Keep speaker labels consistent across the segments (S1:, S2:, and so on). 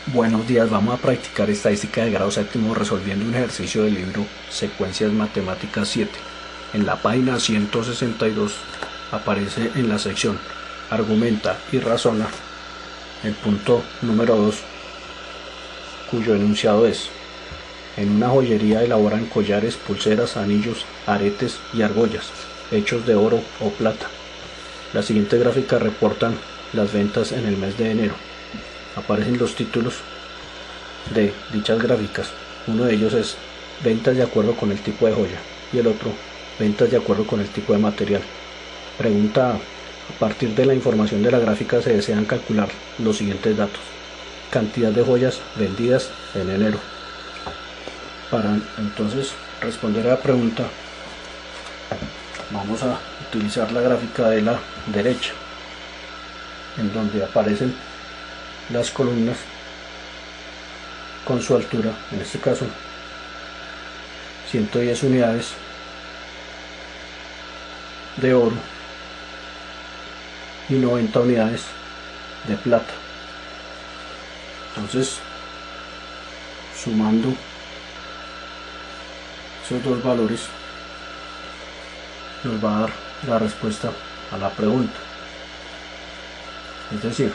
S1: Buenos días, vamos a practicar estadística de grado séptimo resolviendo un ejercicio del libro Secuencias Matemáticas 7. En la página 162 aparece en la sección Argumenta y razona el punto número 2, cuyo enunciado es: en una joyería elaboran collares, pulseras, anillos, aretes y argollas, hechos de oro o plata. Las siguientes gráficas reportan las ventas en el mes de enero. Aparecen los títulos de dichas gráficas. Uno de ellos es ventas de acuerdo con el tipo de joya y el otro ventas de acuerdo con el tipo de material. Pregunta A. A partir de la información de la gráfica se desean calcular los siguientes datos: cantidad de joyas vendidas en enero. Para entonces responder a la pregunta, vamos a utilizar la gráfica de la derecha, en donde aparecen las columnas con su altura, en este caso 110 unidades de oro y 90 unidades de plata. Entonces, sumando esos dos valores nos va a dar la respuesta a la pregunta, es decir,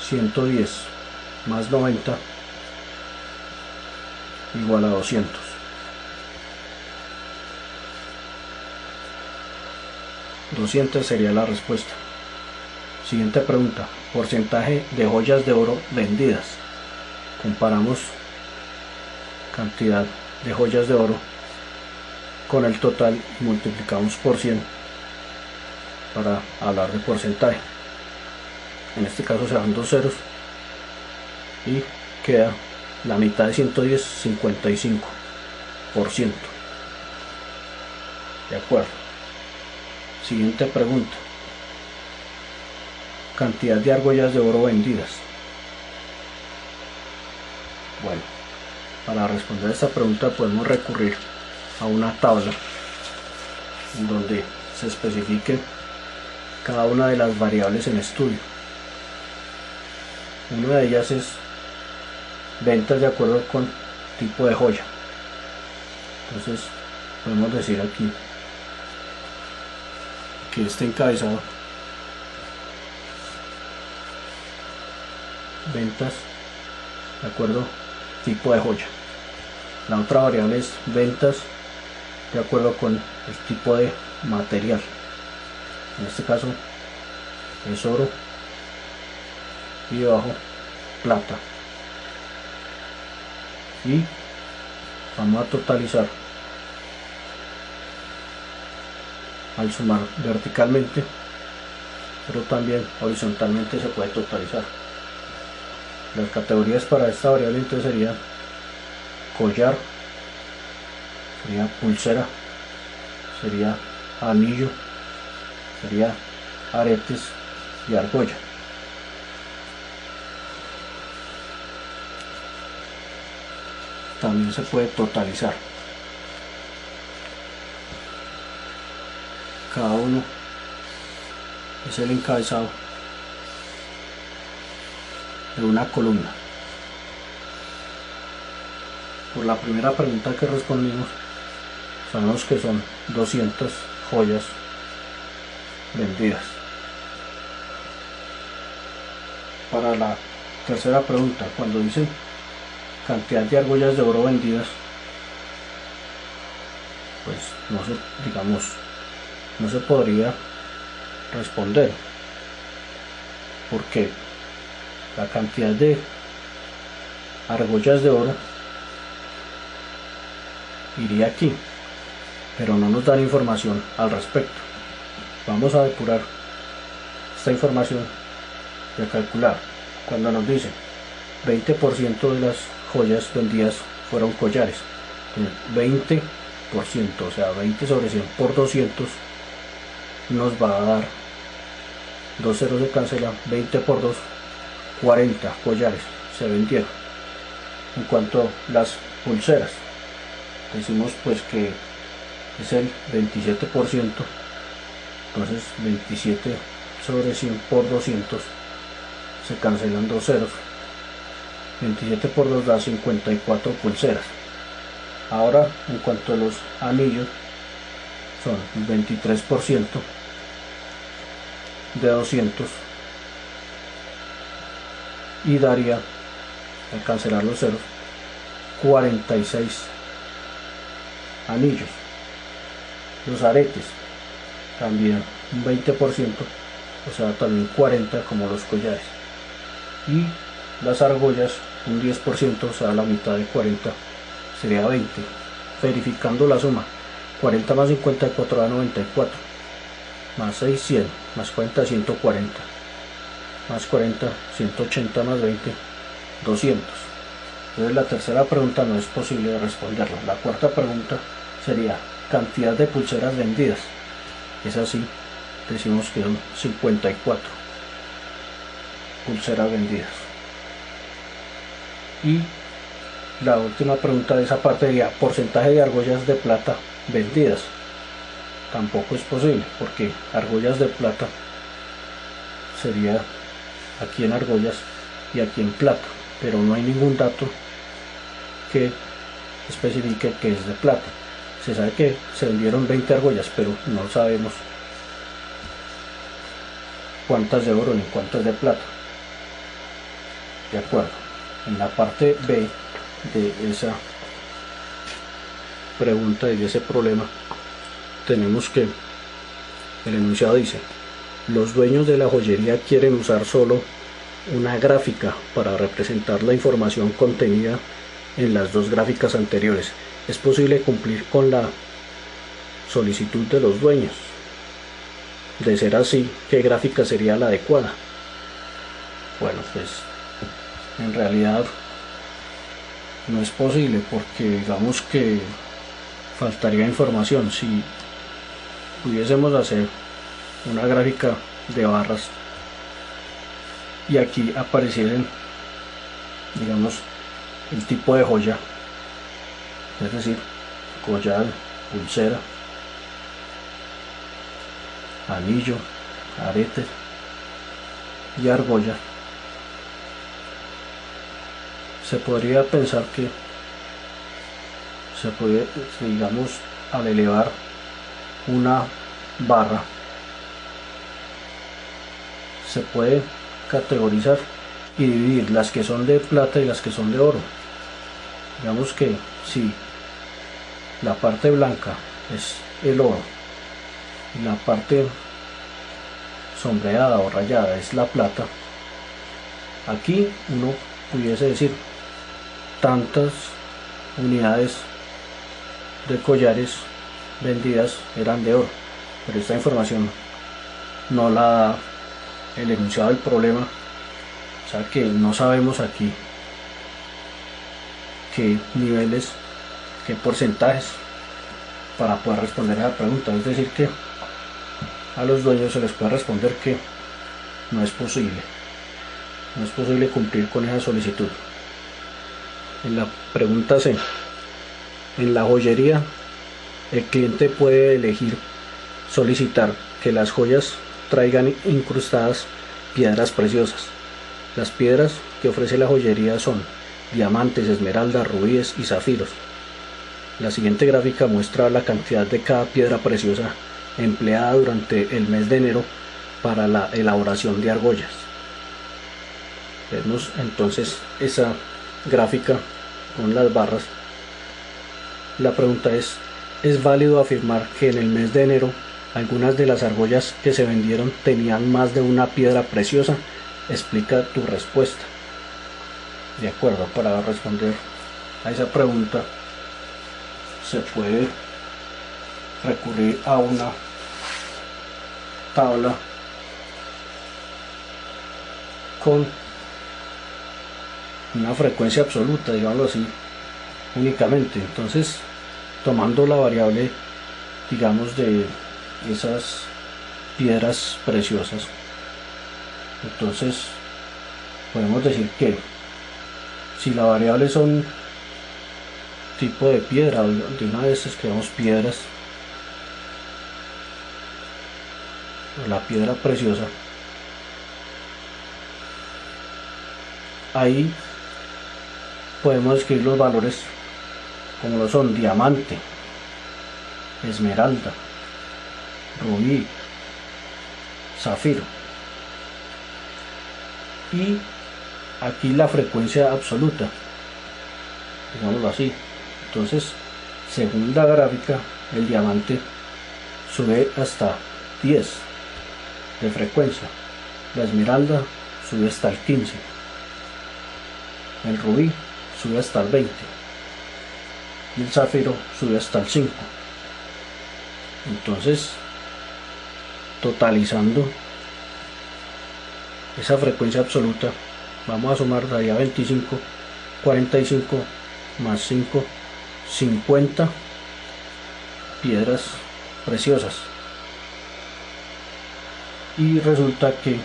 S1: 110 más 90 igual a 200. Sería la respuesta. Siguiente pregunta: porcentaje de joyas de oro vendidas. Comparamos cantidad de joyas de oro con el total y multiplicamos por 100 para hablar de porcentaje. En este caso se dan dos ceros y queda la mitad de 110, 55%. De acuerdo. Siguiente pregunta: cantidad de argollas de oro vendidas. Bueno, para responder a esta pregunta podemos recurrir a una tabla en donde se especifique cada una de las variables en estudio. Una de ellas es ventas de acuerdo con tipo de joya. Entonces podemos decir aquí que este encabezado, ventas de acuerdo tipo de joya. La otra variable es ventas de acuerdo con el tipo de material. En este caso es oro y debajo plata. Y vamos a totalizar. Al sumar verticalmente, pero también horizontalmente se puede totalizar. Las categorías para esta variable entonces sería collar, sería pulsera, sería anillo, sería aretes y argolla. También se puede totalizar. Cada uno es el encabezado de una columna. Por la primera pregunta que respondimos, sabemos que son 200 joyas vendidas. Para la tercera pregunta, cuando dicen cantidad de argollas de oro vendidas, pues no se podría responder, porque la cantidad de argollas de oro iría aquí, pero no nos dan información al respecto. Vamos a depurar esta información y a calcular. Cuando nos dicen 20% de las joyas vendidas fueron collares, 20%, o sea 20 sobre 100 por 200 nos va a dar, dos ceros se cancelan, 20 por 2, 40 collares se vendieron. En cuanto a las pulseras, decimos pues que es el 27%, entonces 27 sobre 100 por 200 se cancelan dos ceros 27 por 2 da 54 pulseras. Ahora, en cuanto a los anillos, son el 23% de 200 y daría, al cancelar los ceros, 46 anillos. Los aretes también un 20%, o sea también 40 como los collares, y las argollas un 10%, o sea la mitad de 40 sería 20. Verificando la suma, 40 más 54 da 94, más 6 100, más 40 140, más 40 180, más 20 200. Entonces la tercera pregunta no es posible responderla. La cuarta pregunta sería cantidad de pulseras vendidas. Es así, decimos que son 54 pulseras vendidas. Y la última pregunta de esa parte sería porcentaje de argollas de plata vendidas. Tampoco es posible, porque argollas de plata sería aquí en argollas y aquí en plata, pero no hay ningún dato que especifique que es de plata. Se sabe que se vendieron 20 argollas, pero no sabemos cuántas de oro ni cuántas de plata. De acuerdo. En la parte B de esa pregunta y de ese problema tenemos que el enunciado dice: los dueños de la joyería quieren usar solo una gráfica para representar la información contenida en las dos gráficas anteriores. ¿Es posible cumplir con la solicitud de los dueños? De ser así, ¿qué gráfica sería la adecuada? Bueno, pues en realidad no es posible, porque digamos que faltaría información. Si pudiésemos hacer una gráfica de barras y aquí aparecieran, digamos, el tipo de joya, es decir, collar, pulsera, anillo, arete y argolla, se podría pensar que se puede, digamos, al elevar una barra, se puede categorizar y dividir las que son de plata y las que son de oro. Digamos que si la parte blanca es el oro y la parte sombreada o rayada es la plata, aquí uno pudiese decir tantas unidades de collares vendidas eran de oro, pero esta información no la da el enunciado del problema, o sea que no sabemos aquí qué niveles, qué porcentajes para poder responder a la pregunta. Es decir, que a los dueños se les puede responder que no es posible cumplir con esa solicitud. En la pregunta C, en la joyería el cliente puede elegir solicitar que las joyas traigan incrustadas piedras preciosas. Las piedras que ofrece la joyería son diamantes, esmeraldas, rubíes y zafiros. La siguiente gráfica muestra la cantidad de cada piedra preciosa empleada durante el mes de enero para la elaboración de argollas. Vemos entonces esa gráfica con las barras. La pregunta es válido afirmar que en el mes de enero algunas de las argollas que se vendieron tenían más de una piedra preciosa? Explica tu respuesta. De acuerdo, para responder a esa pregunta se puede recurrir a una tabla con una frecuencia absoluta, digámoslo así, únicamente. Entonces, tomando la variable, digamos, de esas piedras preciosas, entonces podemos decir que si la variable son tipo de piedra, de una vez escribamos piedras, o la piedra preciosa, ahí podemos escribir los valores como lo son diamante, esmeralda, rubí, zafiro, y aquí la frecuencia absoluta, digámoslo así. Entonces, según la gráfica, el diamante sube hasta 10 de frecuencia, la esmeralda sube hasta el 15, el rubí sube hasta el 20 y el zafiro sube hasta el 5. Entonces, totalizando esa frecuencia absoluta, vamos a sumar de ahí a 25, 45 más 5, 50 piedras preciosas. Y resulta que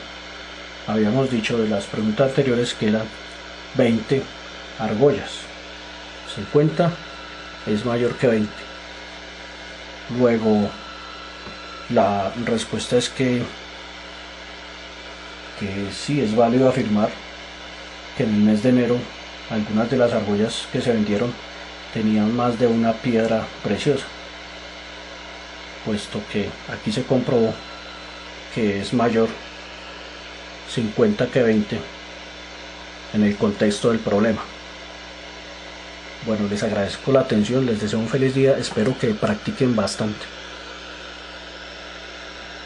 S1: habíamos dicho de las preguntas anteriores que eran 20 argollas, 50 es mayor que 20. Luego la respuesta es que sí es válido afirmar que en el mes de enero algunas de las argollas que se vendieron tenían más de una piedra preciosa, puesto que aquí se comprobó que es mayor 50 que 20 en el contexto del problema. Bueno, les agradezco la atención, les deseo un feliz día, espero que practiquen bastante.